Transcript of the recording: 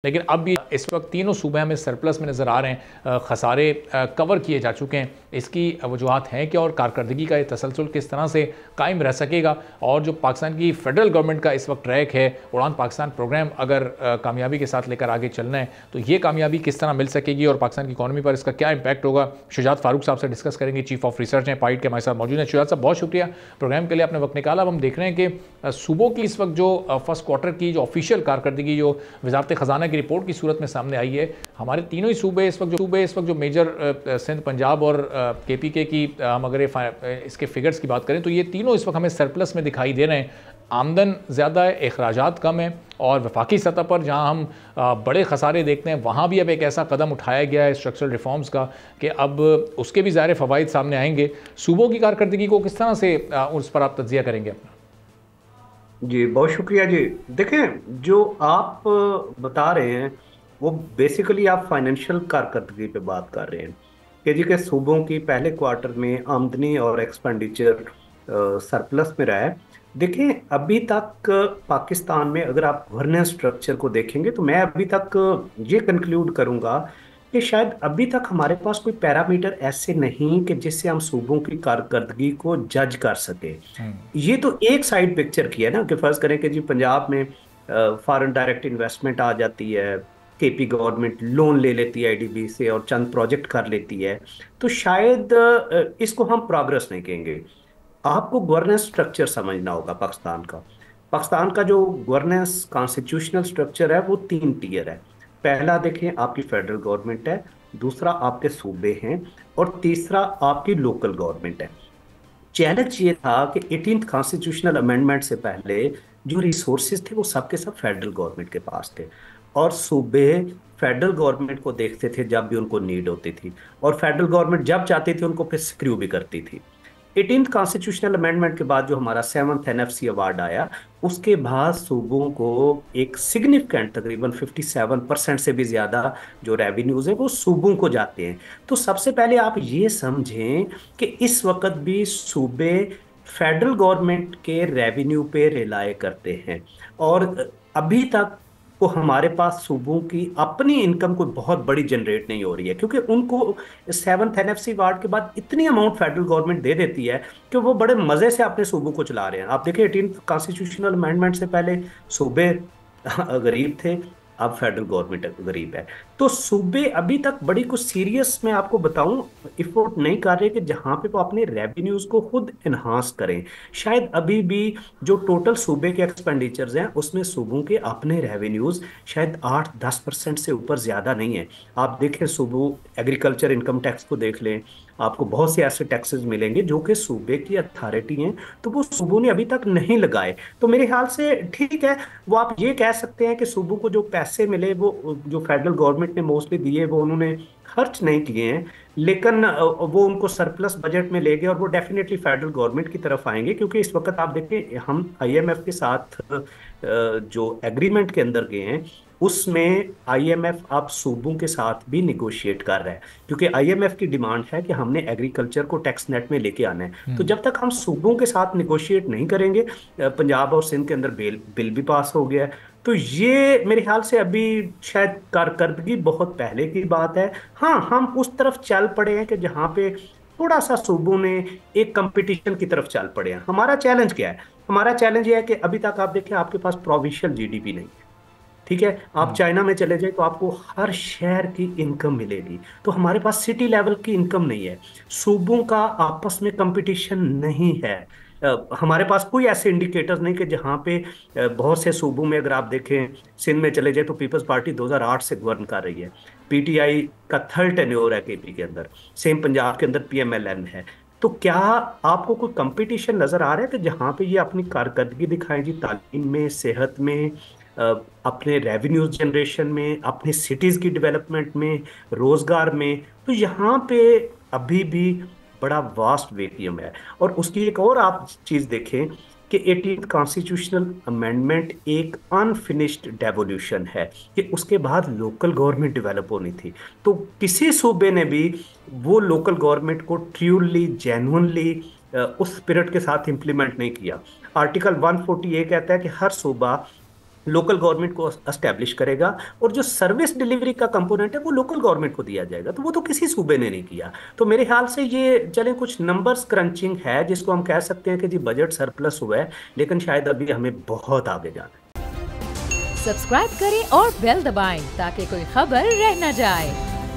लेकिन अब भी इस वक्त तीनों सूबे हमें सरप्लस में नज़र आ रहे हैं, खसारे कवर किए जा चुके हैं। इसकी वजूहत हैं क्या और कारकर्दगी का ये तसलसल किस तरह से कायम रह सकेगा, और जो पाकिस्तान की फ़ेडरल गवर्नमेंट का इस वक्त ट्रैक है उड़ान पाकिस्तान प्रोग्राम, अगर कामयाबी के साथ लेकर आगे चलना है तो ये कामयाबी किस तरह मिल सकेगी और पाकिस्तान की इकॉनमी पर इसका क्या इंपैक्ट होगा। शुजात फारूक साहब से डिस्कस करेंगे, चीफ ऑफ रिसर्च हैं पाइट के, हमारे साथ मौजूद हैं। शुजात साहब, बहुत शुक्रिया प्रोग्राम के लिए, आपने वक्त निकाला। अब हम देख रहे हैं कि सूबों की इस वक्त जो फर्स्ट क्वार्टर की जो ऑफिशियल कारकर्दगी जो वजारत ख़जाना की रिपोर्ट की सूरत में सामने आई है, हमारे तीनों ही सूबे इस वक्त जो मेजर सिंध, पंजाब और KPK की हम अगर इसके फिगर्स की बात करें तो ये तीनों इस वक्त हमें सरप्लस में दिखाई दे रहे हैं। आमदन ज़्यादा है, अखराजात कम है, और वफाकी सतह पर जहाँ हम बड़े खसारे देखते हैं वहाँ भी अब एक ऐसा कदम उठाया गया है स्ट्रक्चरल रिफॉर्म्स का कि अब उसके भी ज़ाहिर फ़वाइद सामने आएंगे। सूबों की कारकर्दगी को किस तरह से उस पर आप तज्जिया करेंगे अपना? जी बहुत शुक्रिया जी। देखें, जो आप बता रहे हैं वो बेसिकली आप फाइनेंशियल कारकर्दगी पे बात कर रहे हैं कि जी के सूबों की पहले क्वार्टर में आमदनी और एक्सपेंडिचर सरप्लस में रहा है। देखें, अभी तक पाकिस्तान में अगर आप गवर्नेंस स्ट्रक्चर को देखेंगे तो मैं अभी तक ये कंक्लूड करूंगा कि शायद अभी तक हमारे पास कोई पैरामीटर ऐसे नहीं कि जिससे हम सूबों की कारकर्दगी को जज कर सके। ये तो एक साइड पिक्चर की है ना, कि फर्ज करें कि जी पंजाब में फॉरेन डायरेक्ट इन्वेस्टमेंट आ जाती है, KP गवर्नमेंट लोन ले लेती है IDB से और चंद प्रोजेक्ट कर लेती है, तो शायद इसको हम प्रोग्रेस नहीं कहेंगे। आपको गवर्नेंस स्ट्रक्चर समझना होगा पाकिस्तान का। पाकिस्तान का जो गवर्नेंस कॉन्स्टिट्यूशनल स्ट्रक्चर है वो 3 टियर है। पहला देखें, आपकी फेडरल गवर्नमेंट है, दूसरा आपके सूबे हैं, और तीसरा आपकी लोकल गवर्नमेंट है। चैलेंज ये था कि 18th कॉन्स्टिट्यूशनल अमेंडमेंट से पहले जो रिसोर्सेज थे वो सबके सब फेडरल गवर्नमेंट के पास थे, और सूबे फेडरल गवर्नमेंट को देखते थे जब भी उनको नीड होती थी, और फेडरल गवर्नमेंट जब चाहती थी उनको फिर स्क्रू भी करती थी। 18th कॉन्स्टिट्यूशनल अमेंडमेंट के बाद जो हमारा 7th NFC अवार्ड आया, उसके बाद सूबों को एक सिग्निफिकेंट तकरीबन 57% से भी ज्यादा जो रेवेन्यूज है वो सूबों को जाते हैं। तो सबसे पहले आप ये समझें कि इस वक्त भी सूबे फेडरल गवर्नमेंट के रेवेन्यू पे रिलाय करते हैं, और अभी तक को हमारे पास सूबों की अपनी इनकम कोई बहुत बड़ी जनरेट नहीं हो रही है, क्योंकि उनको 7th NFC वार्ड के बाद इतनी अमाउंट फेडरल गवर्नमेंट दे देती है कि वो बड़े मजे से अपने सूबों को चला रहे हैं। आप देखिए, 18th कॉन्स्टिट्यूशनल अमेंडमेंट से पहले सूबे गरीब थे, अब फेडरल गवर्नमेंट गरीब है। तो सूबे अभी तक बड़ी कुछ सीरियस, मैं आपको बताऊं, इफोर्ट नहीं कर रहे कि जहां पे वो अपने रेवेन्यूज को खुद एनहांस करें। शायद अभी भी जो टोटल सूबे के एक्सपेंडिचर्स हैं उसमें सूबों के अपने रेवेन्यूज शायद 8-10% से ऊपर ज्यादा नहीं है। आप देखें, सूबों एग्रीकल्चर इनकम टैक्स को देख लें, आपको बहुत से ऐसे टैक्सेस मिलेंगे जो कि सूबे की अथॉरिटी हैं, तो वो सूबों ने अभी तक नहीं लगाए। तो मेरे ख्याल से ठीक है, वो आप ये कह सकते हैं कि सूबों को जो पैसे मिले वो जो फेडरल गवर्नमेंट ने मोस्टली दिए वो उन्होंने खर्च नहीं किए हैं, लेकिन वो उनको सरप्लस बजट में ले गए, और वो डेफिनेटली फेडरल गवर्नमेंट की तरफ आएंगे। क्योंकि इस वक्त आप देखें, हम IMF के साथ जो एग्रीमेंट के अंदर गए हैं उसमें IMF आप सूबों के साथ भी निगोशिएट कर रहा है, क्योंकि IMF की डिमांड है कि हमने एग्रीकल्चर को टैक्स नेट में लेके आना है। तो जब तक हम सूबों के साथ निगोशिएट नहीं करेंगे, पंजाब और सिंध के अंदर बिल भी पास हो गया है, तो ये मेरे ख्याल से अभी शायद कारकर्दगी बहुत पहले की बात है। हाँ, हम उस तरफ चल पड़े हैं कि जहाँ पे थोड़ा सा सूबों ने एक कंपटीशन की तरफ चल पड़े हैं। हमारा चैलेंज क्या है? हमारा चैलेंज ये है कि अभी तक आप देखें, आपके पास प्रोविंशियल GDP नहीं है। ठीक है, आप चाइना में चले जाए तो आपको हर शहर की इनकम मिलेगी, तो हमारे पास सिटी लेवल की इनकम नहीं है। सूबों का आपस में कंपटीशन नहीं है। हमारे पास कोई ऐसे इंडिकेटर्स नहीं कि जहाँ पे बहुत से सूबों में, अगर आप देखें सिंध में चले जाए तो पीपल्स पार्टी 2008 से गवर्न कर रही है, PTI का थर्ड टेन्योर है KP के अंदर, सेम पंजाब के अंदर PMLN है। तो क्या आपको कोई कंपटीशन नजर आ रहा है कि जहाँ पे ये अपनी कारकर्दगी दिखाएं जी, तालीम में, सेहत में, अपने रेवेन्यूज जनरेशन में, अपनी सिटीज की डेवलपमेंट में, रोजगार में? तो यहाँ पे अभी भी बड़ा वास्ट वेक्यूम है। और उसकी एक और आप चीज देखें कि 18th कॉन्स्टिट्यूशनल अमेंडमेंट एक अनफिनिश्ड डेवोल्यूशन है, कि उसके बाद लोकल गवर्नमेंट डेवलप होनी थी। तो किसी सूबे ने भी वो लोकल गवर्नमेंट को ट्रूली जेन्युइनली उस स्पिरिट के साथ इंप्लीमेंट नहीं किया। आर्टिकल 140 कहता है कि हर सूबा लोकल गवर्नमेंट को एस्टेब्लिश करेगा, और जो सर्विस डिलीवरी का कंपोनेंट है वो लोकल गवर्नमेंट को दिया जाएगा। तो वो तो किसी सूबे ने नहीं किया। तो मेरे ख्याल से ये चलें कुछ नंबर्स क्रंचिंग है जिसको हम कह सकते हैं कि जी बजट सरप्लस हुआ है, लेकिन शायद अभी हमें बहुत आगे जाना है। सब्सक्राइब करें और बेल दबाएं ताकि कोई खबर रह न जाए।